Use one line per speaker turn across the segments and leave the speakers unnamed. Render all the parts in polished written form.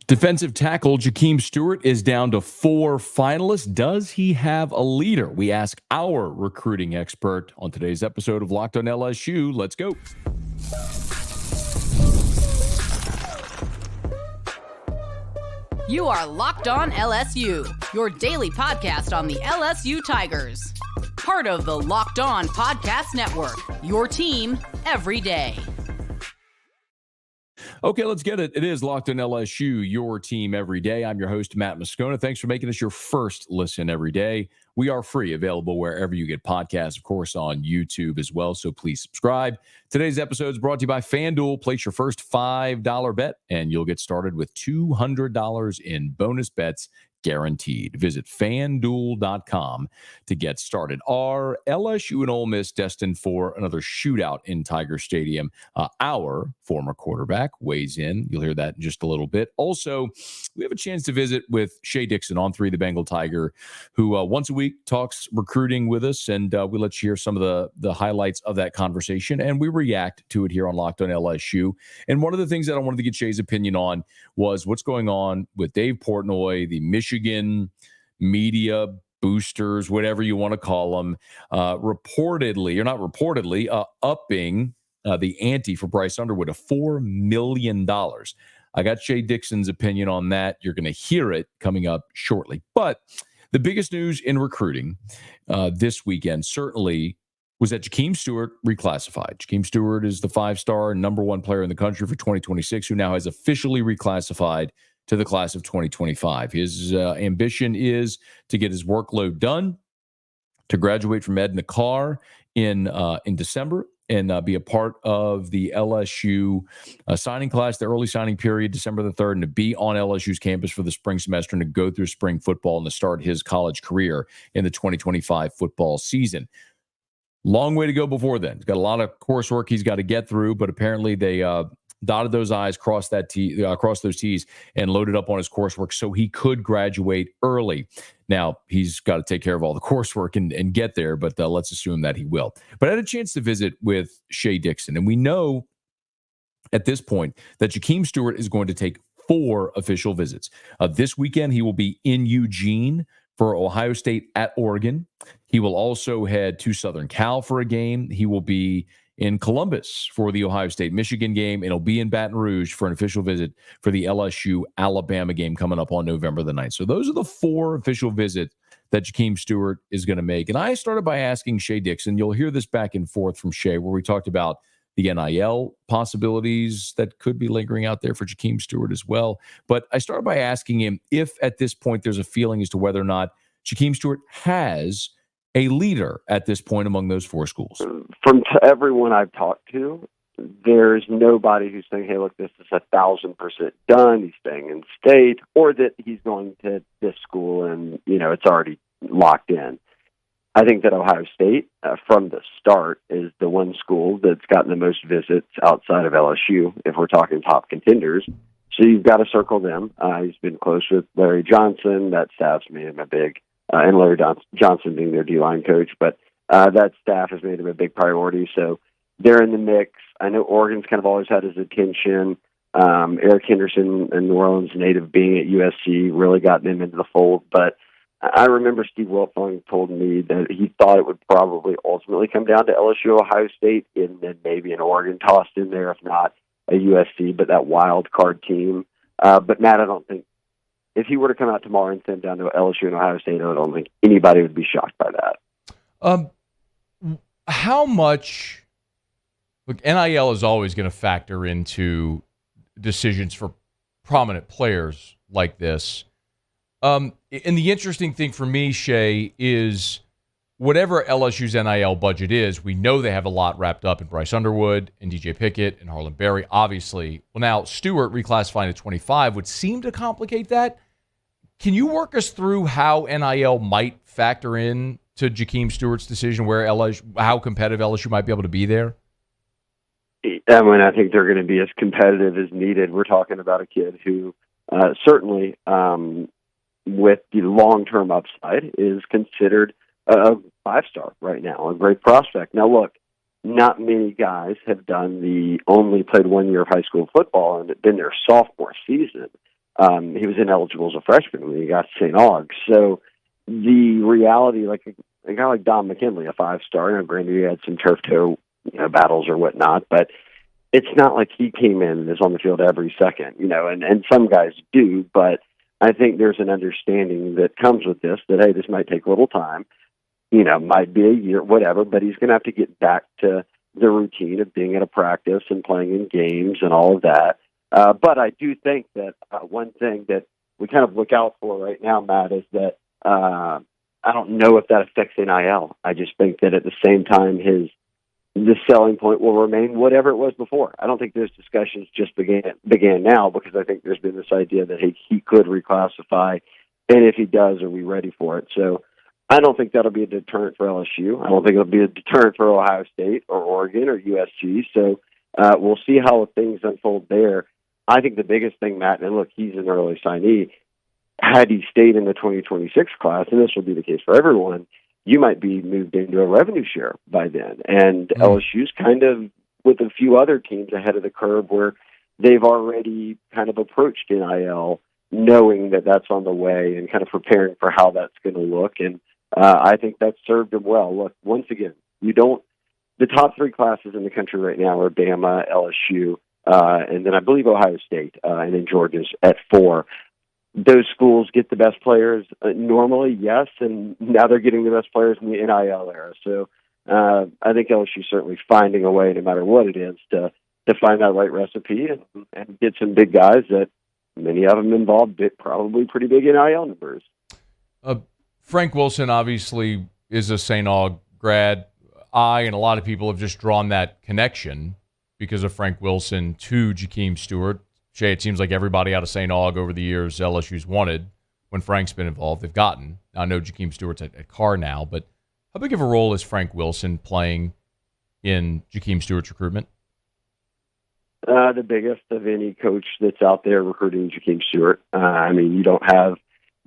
Defensive tackle Jahkeem Stewart is down to 4 finalists. Does he have a leader? We ask our recruiting expert on today's episode of Locked on LSU. Let's go.
You are Locked on LSU, your daily podcast on the LSU Tigers. Part of the Locked on Podcast Network, your team every day.
Okay, let's get it. It is Locked on LSU, your team every day. I'm your host, Matt Moscona. Thanks for making us your first listen every day. We are free, available wherever you get podcasts, of course, on YouTube as well, so please subscribe. Today's episode is brought to you by FanDuel. Place your first $5 bet, and you'll get started with $200 in bonus bets guaranteed. Visit FanDuel.com to get started. Are LSU and Ole Miss destined for another shootout in Tiger Stadium? Our former quarterback weighs in. You'll hear that in just a little bit. Also, we have a chance to visit with Shea Dixon on 3 the Bengal Tiger, who once a week talks recruiting with us, and we let you hear some of the highlights of that conversation, and we react to it here on Locked on LSU. And one of the things that I wanted to get Shea's opinion on was what's going on with Dave Portnoy, the Michigan media boosters, whatever you want to call them, reportedly, or not reportedly, upping the ante for Bryce Underwood to $4 million. I got Shea Dixon's opinion on that. You're going to hear it coming up shortly. But the biggest news in recruiting this weekend certainly was that Jahkeem Stewart reclassified. Jahkeem Stewart is the 5-star number 1 player in the country for 2026 who now has officially reclassified to the class of 2025. His ambition is to get his workload done, to graduate from Edna Carr in December, and be a part of the LSU signing class, the early signing period, December the 3rd, and to be on LSU's campus for the spring semester and to go through spring football and to start his college career in the 2025 football season. Long way to go before then. He's got a lot of coursework he's got to get through, but apparently they dotted those I's, crossed those T's, and loaded up on his coursework so he could graduate early. Now, he's got to take care of all the coursework and get there, but let's assume that he will. But I had a chance to visit with Shea Dixon, and we know at this point that Jahkeem Stewart is going to take 4 official visits. This weekend, he will be in Eugene for Ohio State at Oregon. He will also head to Southern Cal for a game. He will be in Columbus for the Ohio State-Michigan game, and he'll be in Baton Rouge for an official visit for the LSU-Alabama game coming up on November the 9th. So those are the 4 official visits that Jahkeem Stewart is going to make. And I started by asking Shea Dixon, you'll hear this back and forth from Shea, where we talked about the NIL possibilities that could be lingering out there for Jahkeem Stewart as well. But I started by asking him if at this point there's a feeling as to whether or not Jahkeem Stewart has a leader at this point among those 4 schools.
From everyone I've talked to, there's nobody who's saying, hey, look, this is 1,000% done. He's staying in state, or that he's going to this school and, it's already locked in. I think that Ohio State, from the start, is the one school that's gotten the most visits outside of LSU, if we're talking top contenders. So you've got to circle them. He's been close with Larry Johnson. That staff's made him a big, and Larry Johnson being their D-line coach, but that staff has made him a big priority. So they're in the mix. I know Oregon's kind of always had his attention. Eric Henderson, a New Orleans native, being at USC, really got them into the fold, but I remember Steve Wiltfong told me that he thought it would probably ultimately come down to LSU, Ohio State, and then maybe an Oregon tossed in there, if not a USC, but that wild card team. But Matt, I don't think if he were to come out tomorrow and send down to LSU and Ohio State, I don't think anybody would be shocked by that.
How much? Look, NIL is always going to factor into decisions for prominent players like this. And the interesting thing for me, Shea, is whatever LSU's NIL budget is, we know they have a lot wrapped up in Bryce Underwood and DJ Pickett and Harlan Berry, obviously. Well, now Stewart reclassifying to 25 would seem to complicate that. Can you work us through how NIL might factor in to Jahkeem Stewart's decision, where how competitive LSU might be able to be there?
I mean, I think they're going to be as competitive as needed. We're talking about a kid who certainly, with the long-term upside, is considered a 5-star right now, a great prospect. Now, look, not many guys have only played 1 year of high school football and been their sophomore season. He was ineligible as a freshman when he got to St. Aug. So the reality, like a guy like Don McKinley, a 5-star, granted he had some turf toe battles or whatnot, but it's not like he came in and is on the field every second, and some guys do, but I think there's an understanding that comes with this that, hey, this might take a little time, might be a year, whatever, but he's going to have to get back to the routine of being at a practice and playing in games and all of that. But I do think that one thing that we kind of look out for right now, Matt, is that I don't know if that affects NIL. I just think that at the same time, the selling point will remain whatever it was before. I don't think those discussions just began now, because I think there's been this idea that he could reclassify, and if he does, are we ready for it? So I don't think that'll be a deterrent for LSU. I don't think it'll be a deterrent for Ohio State or Oregon or USC. So we'll see how things unfold there. I think the biggest thing, Matt, and look, he's an early signee. Had he stayed in the 2026 class, and this will be the case for everyone, you might be moved into a revenue share by then. And LSU's kind of with a few other teams ahead of the curve where they've already kind of approached NIL, knowing that that's on the way and kind of preparing for how that's going to look. And I think that's served them well. Look, once again, the top 3 classes in the country right now are Bama, LSU, and then I believe Ohio State, and then Georgia's at 4. Those schools get the best players normally, yes, and now they're getting the best players in the NIL era. So I think LSU's certainly finding a way, no matter what it is, to find that right recipe and get some big guys that many of them involve probably pretty big NIL numbers.
Frank Wilson obviously is a St. Aug grad. I and a lot of people have just drawn that connection because of Frank Wilson to Jahkeem Stewart. Shea, it seems like everybody out of St. Aug over the years LSU's wanted, when Frank's been involved, they've gotten. I know Jahkeem Stewart's at Carr now, but how big of a role is Frank Wilson playing in Jahkeem Stewart's recruitment?
The biggest of any coach that's out there recruiting Jahkeem Stewart. You don't have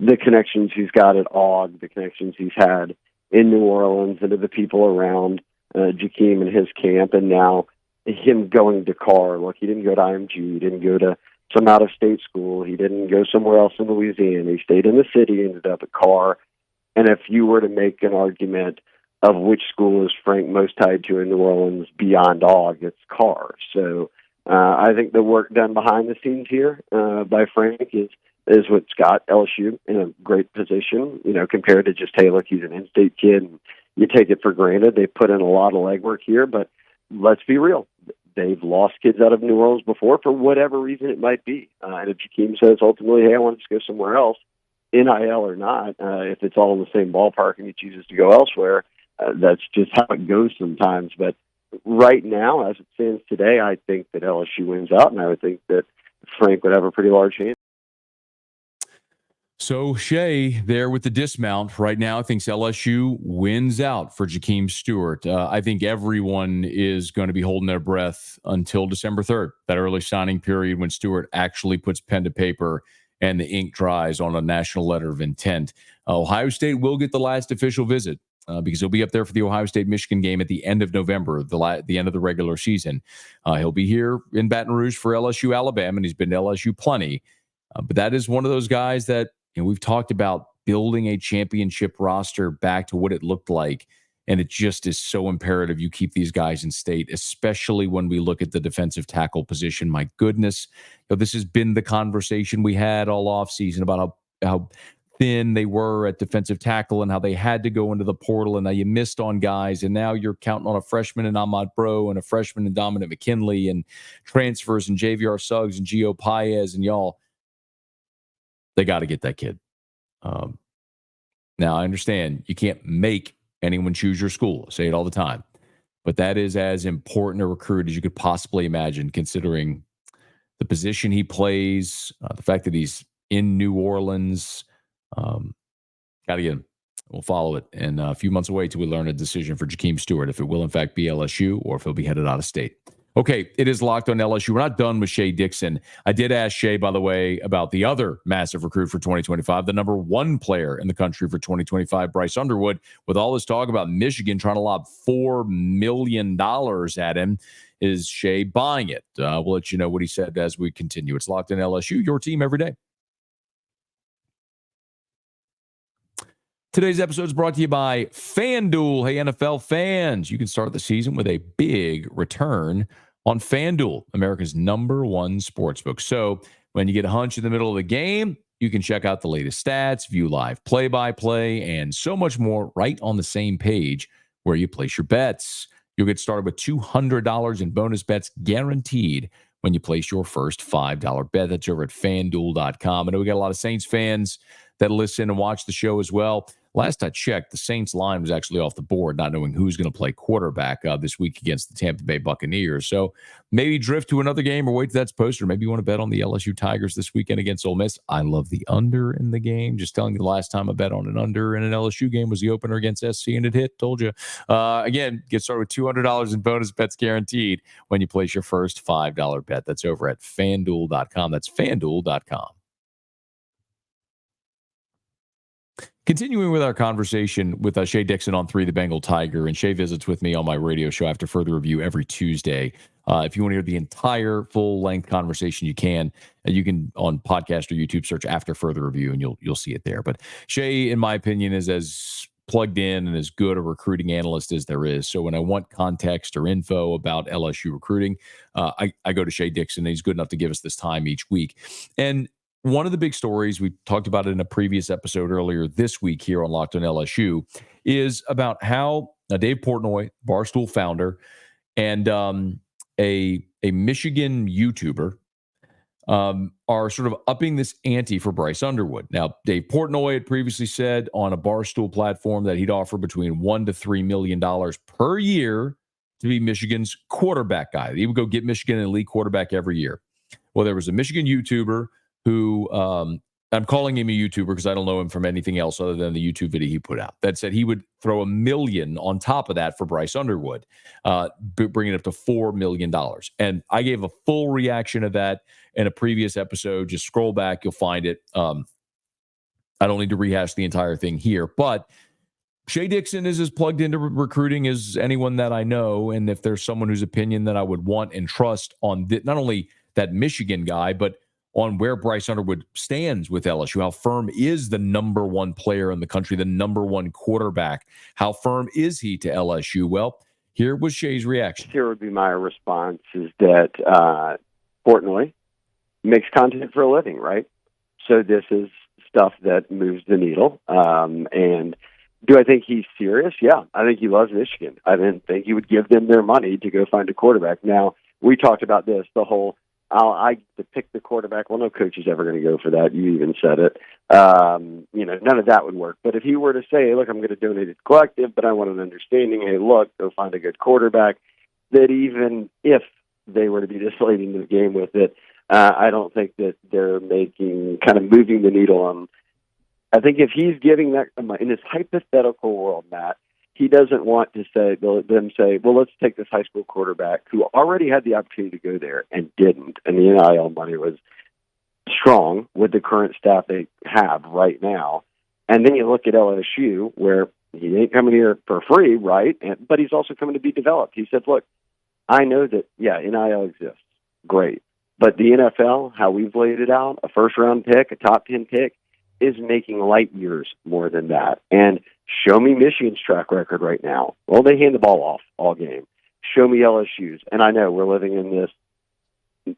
the connections he's got at Aug, the connections he's had in New Orleans, and to the people around Jahkeem and his camp, and now him going to Carr. Look, he didn't go to IMG. He didn't go to some out-of-state school. He didn't go somewhere else in Louisiana. He stayed in the city, ended up at Carr. And if you were to make an argument of which school is Frank most tied to in New Orleans beyond Aug, it's Carr. So I think the work done behind the scenes here by Frank is what's got LSU in a great position, compared to just, hey, look, he's an in-state kid, and you take it for granted. They put in a lot of legwork here, but let's be real. They've lost kids out of New Orleans before for whatever reason it might be. And if Jahkeem says ultimately, hey, I want to go somewhere else, NIL or not, if it's all in the same ballpark and he chooses to go elsewhere, that's just how it goes sometimes. But right now, as it stands today, I think that LSU wins out, and I would think that Frank would have a pretty large hand.
So Shea there with the dismount right now thinks LSU wins out for Jahkeem Stewart. I think everyone is going to be holding their breath until December 3rd, that early signing period when Stewart actually puts pen to paper and the ink dries on a national letter of intent. Ohio State will get the last official visit because he'll be up there for the Ohio State-Michigan game at the end of November, the end of the regular season. He'll be here in Baton Rouge for LSU-Alabama, and he's been to LSU plenty. But that is one of those guys that, we've talked about building a championship roster back to what it looked like, and it just is so imperative you keep these guys in state, especially when we look at the defensive tackle position. My goodness, this has been the conversation we had all offseason about how thin they were at defensive tackle and how they had to go into the portal, and now you missed on guys, and now you're counting on a freshman in Ahmad Bro and a freshman in Dominic McKinley and transfers and JVR Suggs and Gio Paez, and y'all, they got to get that kid. Now, I understand you can't make anyone choose your school. I say it all the time. But that is as important a recruit as you could possibly imagine, considering the position he plays, the fact that he's in New Orleans. Got to get him. We'll follow it. And a few months away till we learn a decision for Jahkeem Stewart, if it will, in fact, be LSU or if he'll be headed out of state. Okay, it is Locked on LSU. We're not done with Shea Dixon. I did ask Shea, by the way, about the other massive recruit for 2025, the number 1 player in the country for 2025, Bryce Underwood. With all this talk about Michigan trying to lob $4 million at him, is Shea buying it? We'll let you know what he said as we continue. It's Locked on LSU, your team every day. Today's episode is brought to you by FanDuel. Hey, NFL fans, you can start the season with a big return on FanDuel, America's #1 sportsbook. So when you get a hunch in the middle of the game, you can check out the latest stats, view live play-by-play, and so much more right on the same page where you place your bets. You'll get started with $200 in bonus bets guaranteed when you place your first $5 bet. That's over at FanDuel.com. I know we got a lot of Saints fans that listen and watch the show as well. Last I checked, the Saints line was actually off the board, not knowing who's going to play quarterback this week against the Tampa Bay Buccaneers. So maybe drift to another game or wait till that's posted. Or maybe you want to bet on the LSU Tigers this weekend against Ole Miss. I love the under in the game. Just telling you, the last time I bet on an under in an LSU game was the opener against SC, and it hit. Told you. Again, get started with $200 in bonus bets guaranteed when you place your first $5 bet. That's over at FanDuel.com. That's FanDuel.com. Continuing with our conversation with Shea Dixon on 3 the Bengal Tiger, and Shea visits with me on my radio show After Further Review every Tuesday. If you want to hear the entire full-length conversation, you can on podcast or YouTube search After Further Review, and you'll see it there. But Shea, in my opinion, is as plugged in and as good a recruiting analyst as there is. So when I want context or info about LSU recruiting, I go to Shea Dixon, and he's good enough to give us this time each week. And one of the big stories, we talked about it in a previous episode earlier this week here on Locked on LSU, is about how Dave Portnoy, Barstool founder, and a Michigan YouTuber are sort of upping this ante for Bryce Underwood. Now, Dave Portnoy had previously said on a Barstool platform that he'd offer between $1 to $3 million per year to be Michigan's quarterback guy. He would go get Michigan an elite quarterback every year. Well, there was a Michigan YouTuber who I'm calling him a YouTuber because I don't know him from anything else other than the YouTube video he put out, that said he would throw $1 million on top of that for Bryce Underwood, bringing it up to $4 million. And I gave a full reaction to that in a previous episode. Just scroll back, you'll find it. I don't need to rehash the entire thing here, but Shea Dixon is as plugged into recruiting as anyone that I know. And if there's someone whose opinion that I would want and trust on not only that Michigan guy, but on where Bryce Underwood stands with LSU. How firm is the #1 player in the country, the #1 quarterback? How firm is he to LSU? Well, here was Shea's reaction.
Here would be my response is that Portnoy makes content for a living, right? So this is stuff that moves the needle. And do I think he's serious? Yeah, I think he loves Michigan. I didn't think he would give them their money to go find a quarterback. Now, we talked about this, the whole I get to pick the quarterback. Well, no coach is ever going to go for that. You even said it. None of that would work. But if he were to say, hey, look, I'm going to donate it to collective, but I want an understanding, hey, look, go find a good quarterback, that even if they were to be this late into the game with it, I don't think that they're moving the needle on. I think if he's giving that, in this hypothetical world, Matt, he doesn't want to say, well, let's take this high school quarterback who already had the opportunity to go there and didn't, and the NIL money was strong with the current staff they have right now. And then you look at LSU, where he ain't coming here for free, right? But he's also coming to be developed. He said, look, I know that, NIL exists. Great. But the NFL, how we've laid it out, a first-round pick, a top 10 pick, is making light years more than that. And show me Michigan's track record right now. Well, they hand the ball off all game. Show me LSU's. And I know we're living in this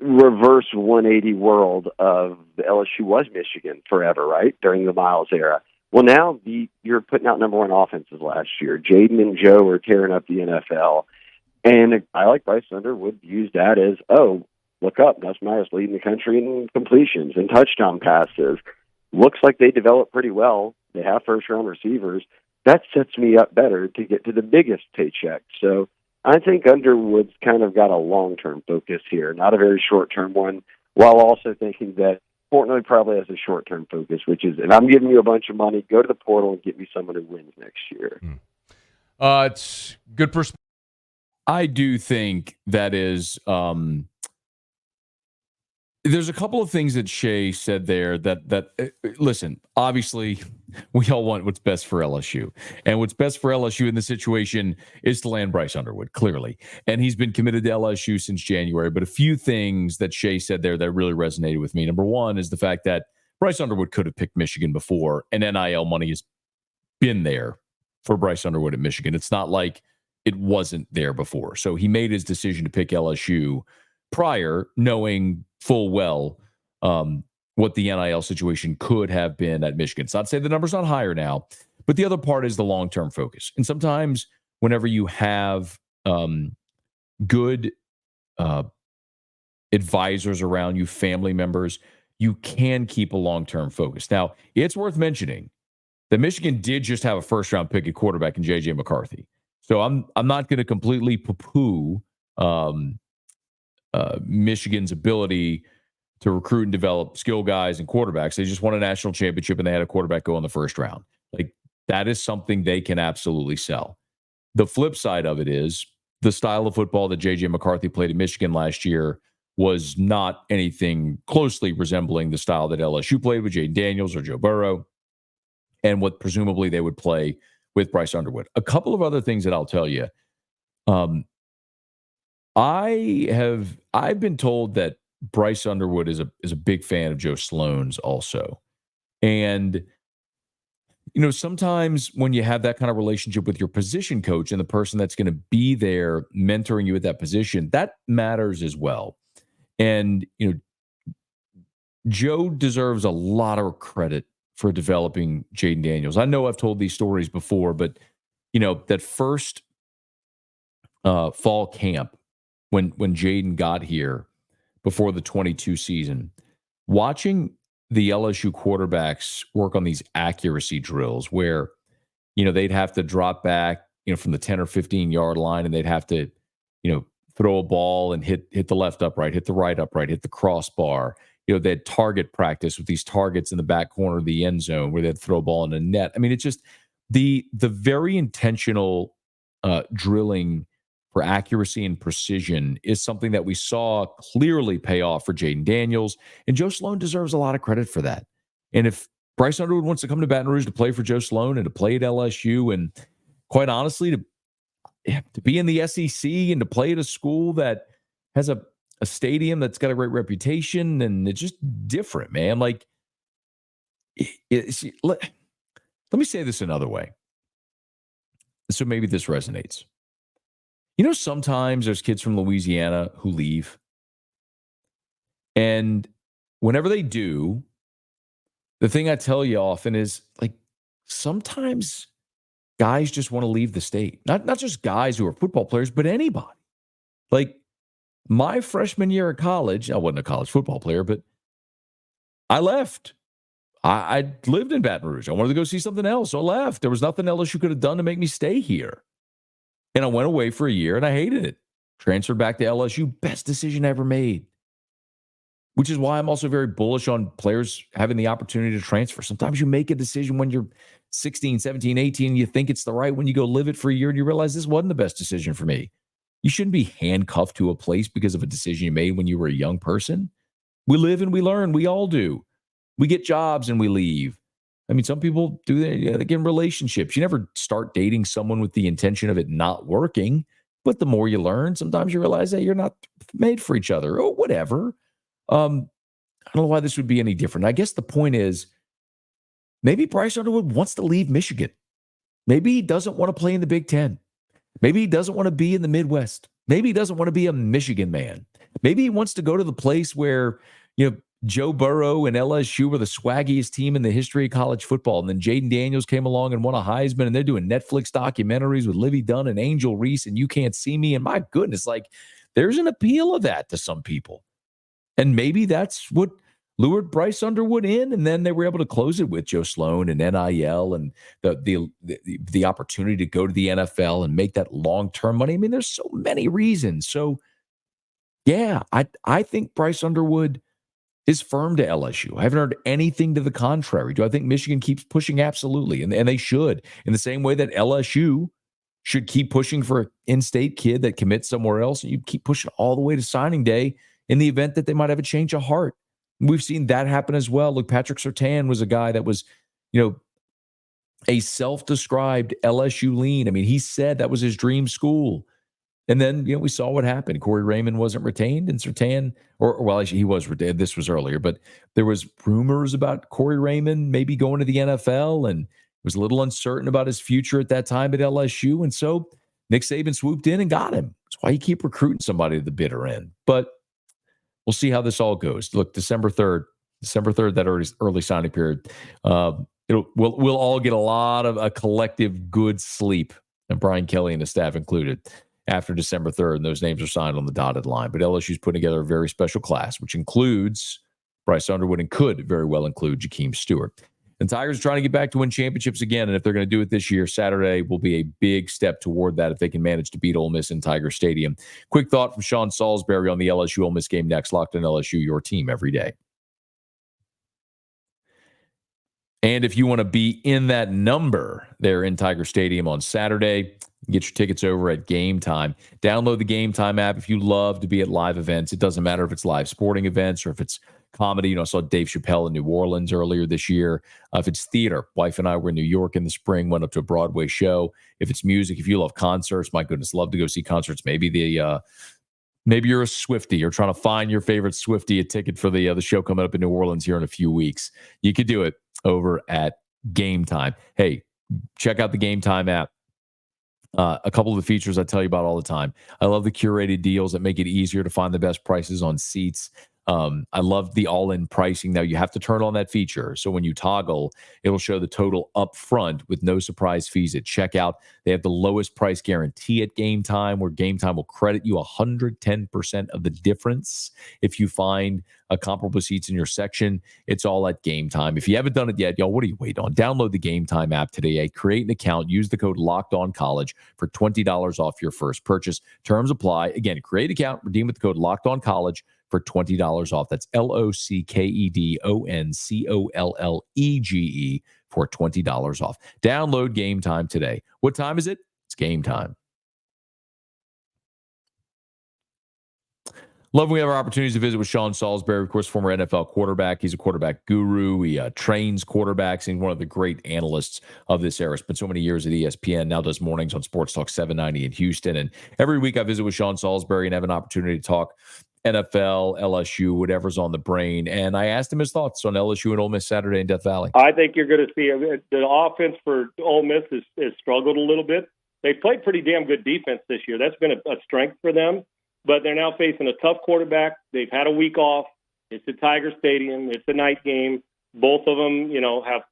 reverse 180 world of the LSU was Michigan forever, right, during the Miles era. Well, now you're putting out #1 offenses last year. Jaden and Joe are tearing up the NFL. And I like Bryce Underwood use that as, look up, Gus Myers leading the country in completions and touchdown passes. Looks like they develop pretty well. They have first-round receivers. That sets me up better to get to the biggest paycheck. So I think Underwood's kind of got a long-term focus here, not a very short-term one, while also thinking that Portnoy probably has a short-term focus, which is, if I'm giving you a bunch of money, go to the portal and get me someone who wins next year.
It's good perspective.
I do think that is there's a couple of things that Shea said there that listen, obviously we all want what's best for LSU, and what's best for LSU in this situation is to land Bryce Underwood, clearly. And he's been committed to LSU since January. But a few things that Shea said there that really resonated with me. Number one is the fact that Bryce Underwood could have picked Michigan before, and NIL money is been there for Bryce Underwood at Michigan. It's not like it wasn't there before. So he made his decision to pick LSU prior, knowing full well what the NIL situation could have been at Michigan. It's not to say the number's not higher now, but the other part is the long-term focus. And sometimes whenever you have good advisors around you, family members, you can keep a long-term focus. Now, it's worth mentioning that Michigan did just have a first-round pick at quarterback in J.J. McCarthy. So I'm not going to completely poo-poo Michigan's ability to recruit and develop skill guys and quarterbacks. They just won a national championship and they had a quarterback go in the first round. Like, that is something they can absolutely sell. The flip side of it is the style of football that J.J. McCarthy played at Michigan last year was not anything closely resembling the style that LSU played with Jaden Daniels or Joe Burrow and what presumably they would play with Bryce Underwood. A couple of other things that I'll tell you. I've been told that Bryce Underwood is a big fan of Joe Sloan's also. And sometimes when you have that kind of relationship with your position coach and the person that's going to be there mentoring you at that position, that matters as well. And, Joe deserves a lot of credit for developing Jaden Daniels. I know I've told these stories before, but, that first fall camp when Jaden got here before the 22 season, watching the LSU quarterbacks work on these accuracy drills where, they'd have to drop back, from the 10 or 15 yard line, and they'd have to, throw a ball and hit the left upright, hit the right upright, hit the crossbar. They had target practice with these targets in the back corner of the end zone where they'd throw a ball in a net. I mean, it's just the very intentional drilling for accuracy and precision is something that we saw clearly pay off for Jaden Daniels, and Joe Sloan deserves a lot of credit for that. And if Bryce Underwood wants to come to Baton Rouge to play for Joe Sloan and to play at LSU, and quite honestly, to be in the SEC and to play at a school that has a stadium that's got a great reputation, and it's just different, man. Like, let me say this another way, so maybe this resonates. Sometimes there's kids from Louisiana who leave. And whenever they do, the thing I tell you often is, like, sometimes guys just want to leave the state. Not just guys who are football players, but anybody. Like, my freshman year of college, I wasn't a college football player, but I left. I lived in Baton Rouge. I wanted to go see something else, so I left. There was nothing LSU could have done to make me stay here. And I went away for a year, and I hated it. Transferred back to LSU. Best decision I ever made. Which is why I'm also very bullish on players having the opportunity to transfer. Sometimes you make a decision when you're 16, 17, 18, and you think it's the right one. You go live it for a year, and you realize this wasn't the best decision for me. You shouldn't be handcuffed to a place because of a decision you made when you were a young person. We live and we learn. We all do. We get jobs and we leave. I mean, some people do that. They get in relationships. You never start dating someone with the intention of it not working. But the more you learn, sometimes you realize that you're not made for each other or whatever. I don't know why this would be any different. I guess the point is maybe Bryce Underwood wants to leave Michigan. Maybe he doesn't want to play in the Big Ten. Maybe he doesn't want to be in the Midwest. Maybe he doesn't want to be a Michigan man. Maybe he wants to go to the place where, Joe Burrow and LSU were the swaggiest team in the history of college football. And then Jaden Daniels came along and won a Heisman, and they're doing Netflix documentaries with Livy Dunn and Angel Reese and You Can't See Me. And my goodness, like, there's an appeal of that to some people. And maybe that's what lured Bryce Underwood in. And then they were able to close it with Joe Sloan and NIL and the opportunity to go to the NFL and make that long-term money. I mean, there's so many reasons. So, yeah, I think Bryce Underwood is firm to LSU. I haven't heard anything to the contrary. Do I think Michigan keeps pushing? Absolutely. And they should. In the same way that LSU should keep pushing for an in-state kid that commits somewhere else. And you keep pushing all the way to signing day in the event that they might have a change of heart. We've seen that happen as well. Look, Patrick Surtain was a guy that was, a self-described LSU lean. I mean, he said that was his dream school. And then, we saw what happened. Corey Raymond wasn't retained, and Surtain, actually, he was retained. This was earlier, but there was rumors about Corey Raymond maybe going to the NFL, and was a little uncertain about his future at that time at LSU. And so Nick Saban swooped in and got him. That's why you keep recruiting somebody at the bitter end. But we'll see how this all goes. Look, December 3rd, that early signing period, we'll all get a lot of a collective good sleep, and Brian Kelly and the staff included, after December 3rd, and those names are signed on the dotted line. But LSU's putting together a very special class, which includes Bryce Underwood and could very well include Jahkeem Stewart. And Tigers are trying to get back to win championships again, and if they're going to do it this year, Saturday will be a big step toward that if they can manage to beat Ole Miss in Tiger Stadium. Quick thought from Sean Salisbury on the LSU-Ole Miss game next. Locked on LSU, your team every day. And if you want to be in that number there in Tiger Stadium on Saturday, get your tickets over at Game Time. Download the Game Time app if you love to be at live events. It doesn't matter if it's live sporting events or if it's comedy. I saw Dave Chappelle in New Orleans earlier this year. If it's theater, wife and I were in New York in the spring, went up to a Broadway show. If it's music, if you love concerts, my goodness, love to go see concerts. Maybe you're a Swiftie. You're trying to find your favorite Swiftie a ticket for the show coming up in New Orleans here in a few weeks. You could do it over at Game Time. Hey, check out the Game Time app. A couple of the features I tell you about all the time. I love the curated deals that make it easier to find the best prices on seats. I love the all-in pricing. Now, you have to turn on that feature. So when you toggle, it'll show the total up front with no surprise fees at checkout. They have the lowest price guarantee at Game Time, where Game Time will credit you 110% of the difference if you find comparable seats in your section. It's all at Game Time. If you haven't done it yet, y'all, what are you waiting on? Download the Game Time app today. Create an account. Use the code LOCKEDONCollege for $20 off your first purchase. Terms apply. Again, create an account. Redeem with the code LOCKEDONCollege for $20 off. That's LOCKEDONCOLLEGE for $20 off. Download Game Time today. What time is it? It's Game Time. Love when we have our opportunities to visit with Sean Salisbury, of course, former NFL quarterback. He's a quarterback guru. He trains quarterbacks, and one of the great analysts of this era. Spent so many years at ESPN, now does mornings on Sports Talk 790 in Houston. And every week I visit with Sean Salisbury and have an opportunity to talk NFL, LSU, whatever's on the brain. And I asked him his thoughts on LSU and Ole Miss Saturday in Death Valley.
I think you're going to see the offense for Ole Miss has struggled a little bit. They played pretty damn good defense this year. That's been a strength for them. But they're now facing a tough quarterback. They've had a week off. It's at Tiger Stadium. It's a night game. Both of them, have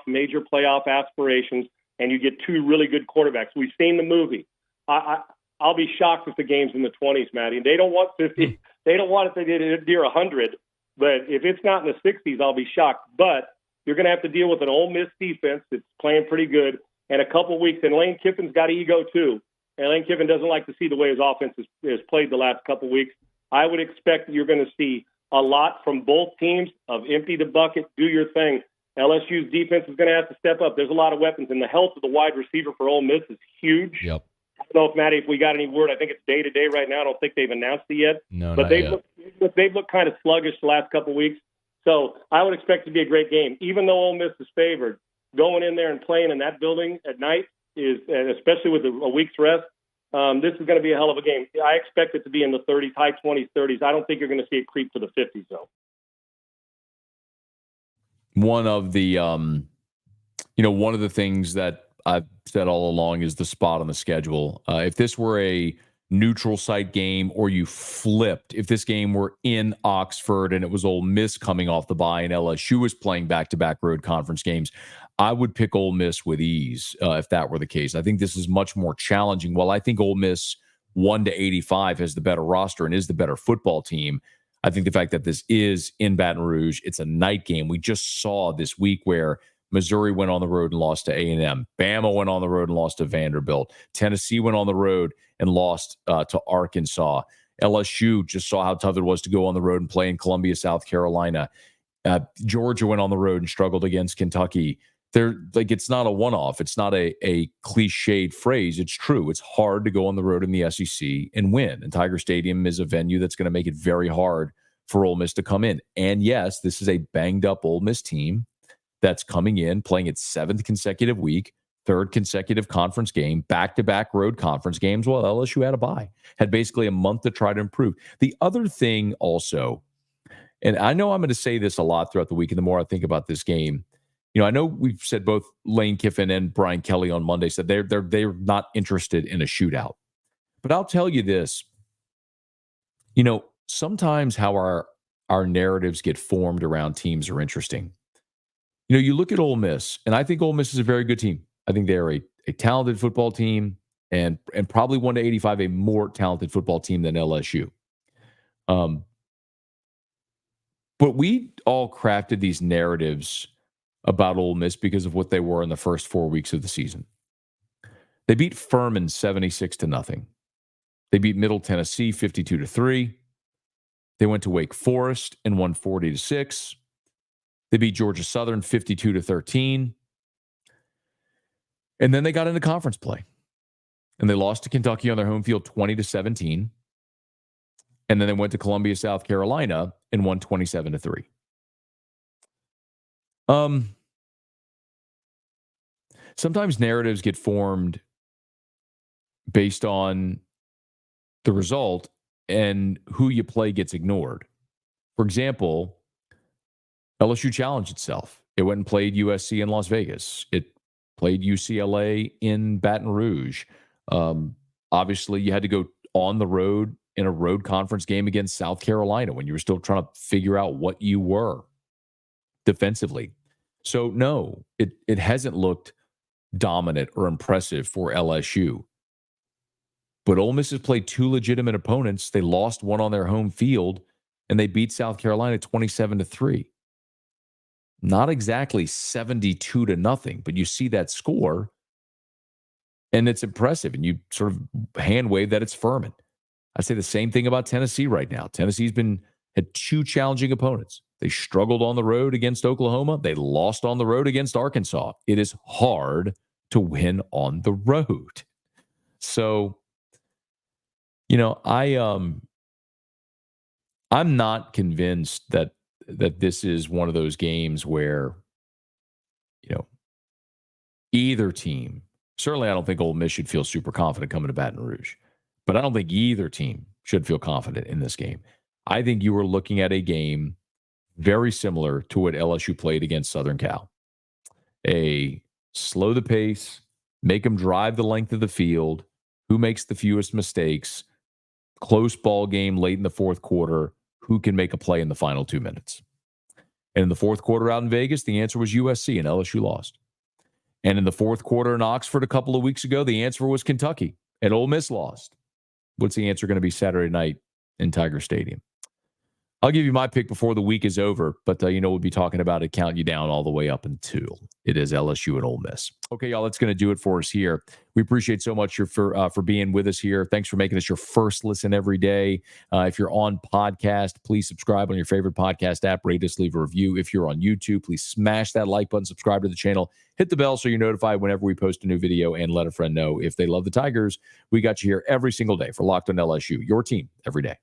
major playoff aspirations, and you get two really good quarterbacks. We've seen the movie. I'll be shocked if the game's in the 20s, Matty. They don't want 50. They don't want it to get near 100. But if it's not in the 60s, I'll be shocked. But you're going to have to deal with an Ole Miss defense that's playing pretty good in a couple weeks. And Lane Kiffin's got ego too. And Lane Kiffin doesn't like to see the way his offense has played the last couple weeks. I would expect you're going to see a lot from both teams of empty the bucket, do your thing. LSU's defense is going to have to step up. There's a lot of weapons, and the health of the wide receiver for Ole Miss is huge.
Yep.
I don't know if, Matty, if we got any word. I think it's day-to-day right now. I don't think they've announced it yet.
No,
but they've looked kind of sluggish the last couple weeks. So I would expect it to be a great game. Even though Ole Miss is favored, going in there and playing in that building at night is, and especially with a week's rest, this is going to be a hell of a game. I expect it to be in the 30s, high 20s, 30s. I don't think you're going to see it creep to the 50s, though.
One of the, one of the things that I've said all along is the spot on the schedule. If this were a neutral site game, or you flipped, if this game were in Oxford and it was Ole Miss coming off the bye and LSU was playing back-to-back road conference games, I would pick Ole Miss with ease if that were the case. I think this is much more challenging. While I think Ole Miss 1-85 has the better roster and is the better football team, I think the fact that this is in Baton Rouge, it's a night game. We just saw this week where Missouri went on the road and lost to A&M. Bama went on the road and lost to Vanderbilt. Tennessee went on the road and lost to Arkansas. LSU just saw how tough it was to go on the road and play in Columbia, South Carolina. Georgia went on the road and struggled against Kentucky. It's not a one-off. It's not a cliched phrase. It's true. It's hard to go on the road in the SEC and win. And Tiger Stadium is a venue that's going to make it very hard for Ole Miss to come in. And yes, this is a banged-up Ole Miss team that's coming in, playing its seventh consecutive week, third consecutive conference game, back-to-back road conference games. Well, LSU had a bye, had basically a month to try to improve. The other thing also, and I know I'm going to say this a lot throughout the week, and the more I think about this game, I know we've said both Lane Kiffin and Brian Kelly on Monday said they're not interested in a shootout. But I'll tell you this, sometimes how our narratives get formed around teams are interesting. You look at Ole Miss, and I think Ole Miss is a very good team. I think they're a talented football team and probably 1 to 85 a more talented football team than LSU. But we all crafted these narratives about Ole Miss because of what they were in the first 4 weeks of the season. They beat Furman 76-0. They beat Middle Tennessee 52-3. They went to Wake Forest and won 40-6. They beat Georgia Southern 52-13. And then they got into conference play. And they lost to Kentucky on their home field 20-17. And then they went to Columbia, South Carolina and won 27-3. Sometimes narratives get formed based on the result, and who you play gets ignored. For example, LSU challenged itself. It went and played USC in Las Vegas. It played UCLA in Baton Rouge. Obviously, you had to go on the road in a road conference game against South Carolina when you were still trying to figure out what you were defensively. So, no, it hasn't looked dominant or impressive for LSU. But Ole Miss has played 2 legitimate opponents. They lost one on their home field, and they beat South Carolina 27-3. Not exactly 72-0, but you see that score, and it's impressive, and you sort of hand wave that it's Furman. I say the same thing about Tennessee right now. Tennessee's had 2 challenging opponents. They struggled on the road against Oklahoma. They lost on the road against Arkansas. It is hard to win on the road. So, I'm not convinced that this is one of those games where, either team, certainly I don't think Ole Miss should feel super confident coming to Baton Rouge, but I don't think either team should feel confident in this game. I think you were looking at a game very similar to what LSU played against Southern Cal. Slow the pace, make them drive the length of the field, who makes the fewest mistakes, close ball game late in the fourth quarter, who can make a play in the final 2 minutes. And in the fourth quarter out in Vegas, the answer was USC, and LSU lost. And in the fourth quarter in Oxford a couple of weeks ago, the answer was Kentucky, and Ole Miss lost. What's the answer going to be Saturday night in Tiger Stadium? I'll give you my pick before the week is over, but we'll be talking about it, counting you down all the way up until it is LSU and Ole Miss. Okay, y'all, that's going to do it for us here. We appreciate so much for being with us here. Thanks for making us your first listen every day. If you're on podcast, please subscribe on your favorite podcast app. Rate us, leave a review. If you're on YouTube, please smash that like button, subscribe to the channel, hit the bell so you're notified whenever we post a new video, and let a friend know if they love the Tigers. We got you here every single day for Locked on LSU, your team every day.